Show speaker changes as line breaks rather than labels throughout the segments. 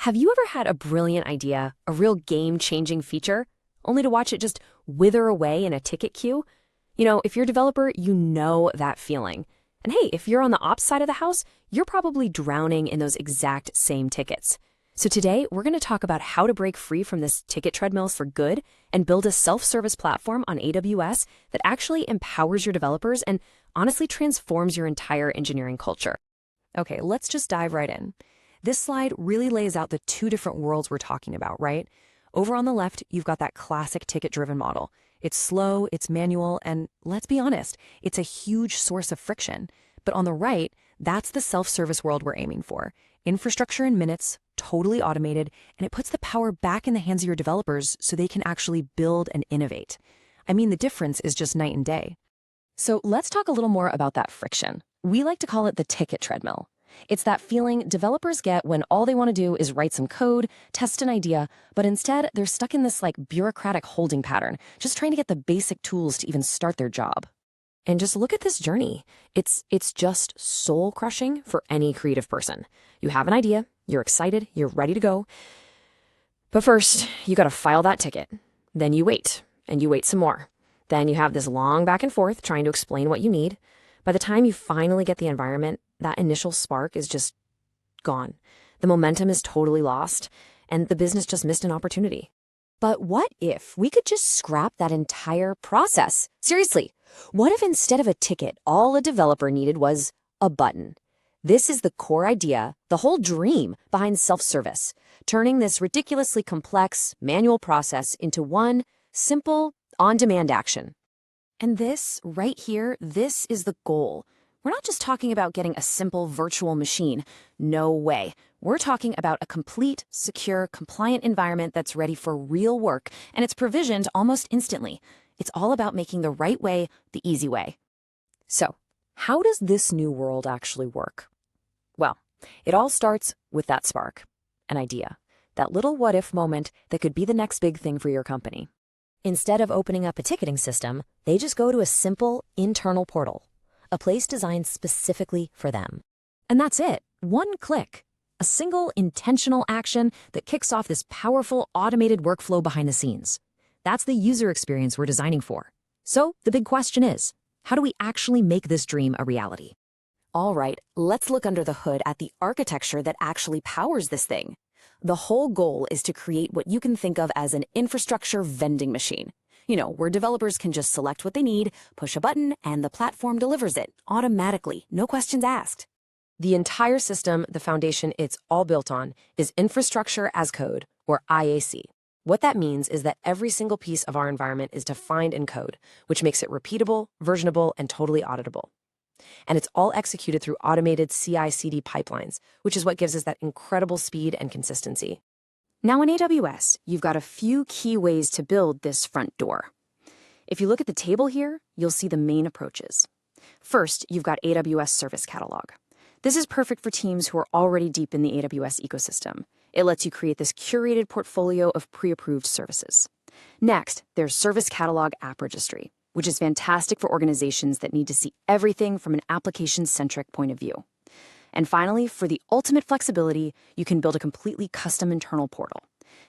Have you ever had a brilliant idea, a real game-changing feature, only to watch it just wither away in a ticket queue? If you're a developer, you know that feeling. And hey, if you're on the ops side of the house, you're probably drowning in those exact same tickets. So today, we're going to talk about how to break free from this ticket treadmill for good and build a self-service platform on AWS that actually empowers your developers and honestly transforms your entire engineering culture. Okay, let's just dive right in. This slide really lays out the two different worlds we're talking about, right? Over on the left, you've got that classic ticket-driven model. It's slow, it's manual, and let's be honest, it's a huge source of friction. But on the right, that's the self-service world we're aiming for. Infrastructure in minutes, totally automated, and it puts the power back in the hands of your developers so they can actually build and innovate. I mean, the difference is just night and day. So let's talk a little more about that friction. We like to call it the ticket treadmill. It's that feeling developers get when all they want to do is write some code, test an idea, but instead they're stuck in this bureaucratic holding pattern, just trying to get the basic tools to even start their job. And just look at this journey. It's just soul-crushing for any creative person. You have an idea, you're excited, you're ready to go. But first, you got to file that ticket. Then you wait, and you wait some more. Then you have this long back and forth trying to explain what you need. By the time you finally get the environment, that initial spark is just gone. The momentum is totally lost, and the business just missed an opportunity. But what if we could just scrap that entire process? Seriously, what if instead of a ticket, all a developer needed was a button? This is the core idea, the whole dream behind self-service, turning this ridiculously complex manual process into one simple, on-demand action. And this, right here, this is the goal. We're not just talking about getting a simple virtual machine. No way. We're talking about a complete, secure, compliant environment that's ready for real work, and it's provisioned almost instantly. It's all about making the right way the easy way. So, how does this new world actually work? Well, it all starts with that spark, an idea, that little what-if moment that could be the next big thing for your company. Instead of opening up a ticketing system, they just go to a simple internal portal, a place designed specifically for them. And that's it. One click. A single intentional action that kicks off this powerful automated workflow behind the scenes. That's the user experience we're designing for. So the big question is, how do we actually make this dream a reality? All right, let's look under the hood at the architecture that actually powers this thing. The whole goal is to create what you can think of as an infrastructure vending machine. Where developers can just select what they need, push a button, and the platform delivers it automatically, no questions asked. The entire system, the foundation it's all built on, is infrastructure as code, or IAC. What that means is that every single piece of our environment is defined in code, which makes it repeatable, versionable, and totally auditable. And it's all executed through automated CI/CD pipelines, which is what gives us that incredible speed and consistency. Now in AWS, you've got a few key ways to build this front door. If you look at the table here, you'll see the main approaches. First, you've got AWS Service Catalog. This is perfect for teams who are already deep in the AWS ecosystem. It lets you create this curated portfolio of pre-approved services. Next, there's Service Catalog App Registry, which is fantastic for organizations that need to see everything from an application-centric point of view. And finally, for the ultimate flexibility, you can build a completely custom internal portal.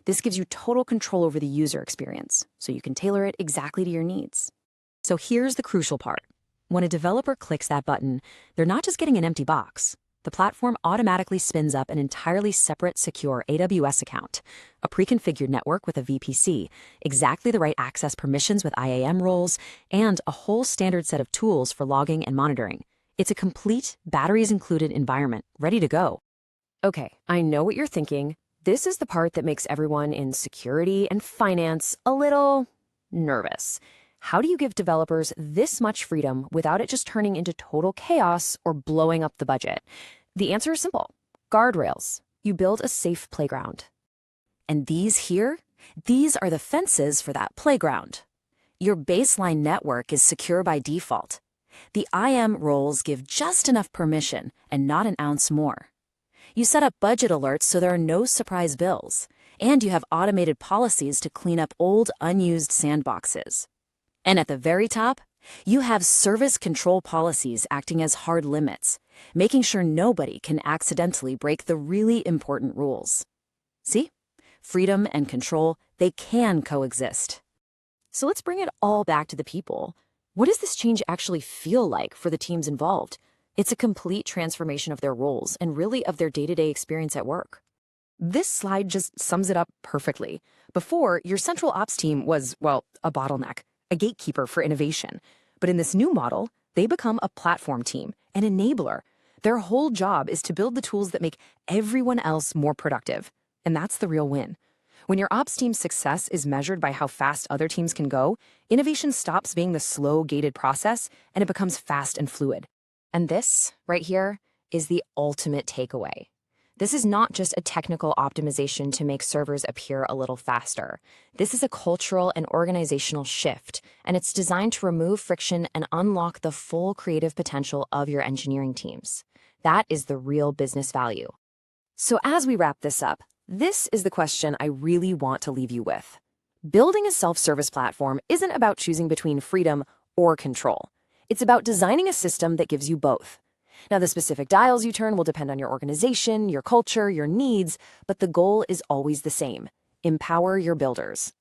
This gives you total control over the user experience, so you can tailor it exactly to your needs. So here's the crucial part. When a developer clicks that button, they're not just getting an empty box. The platform automatically spins up an entirely separate, secure AWS account, a pre-configured network with a VPC, exactly the right access permissions with IAM roles, and a whole standard set of tools for logging and monitoring. It's a complete, batteries-included environment, ready to go. Okay, I know what you're thinking. This is the part that makes everyone in security and finance a little nervous. How do you give developers this much freedom without it just turning into total chaos or blowing up the budget? The answer is simple. Guardrails. You build a safe playground. And these here, these are the fences for that playground. Your baseline network is secure by default. The IAM roles give just enough permission and not an ounce more. You set up budget alerts so there are no surprise bills, and you have automated policies to clean up old, unused sandboxes. And at the very top, you have service control policies acting as hard limits, making sure nobody can accidentally break the really important rules.
See? Freedom and control, they can coexist. So let's bring it all back to the people. What does this change actually feel like for the teams involved? It's a complete transformation of their roles and really of their day-to-day experience at work. This slide just sums it up perfectly. Before, your central ops team was, well, a bottleneck, a gatekeeper for innovation. But in this new model, they become a platform team, an enabler. Their whole job is to build the tools that make everyone else more productive. And that's the real win. When your ops team's success is measured by how fast other teams can go, innovation stops being the slow, gated process and it becomes fast and fluid. And this, right here, is the ultimate takeaway. This is not just a technical optimization to make servers appear a little faster. This is a cultural and organizational shift, and it's designed to remove friction and unlock the full creative potential of your engineering teams. That is the real business value. So as we wrap this up, this is the question I really want to leave you with. Building a self-service platform isn't about choosing between freedom or control. It's about designing a system that gives you both. Now, the specific dials you turn will depend on your organization, your culture, your needs, but the goal is always the same: empower your builders.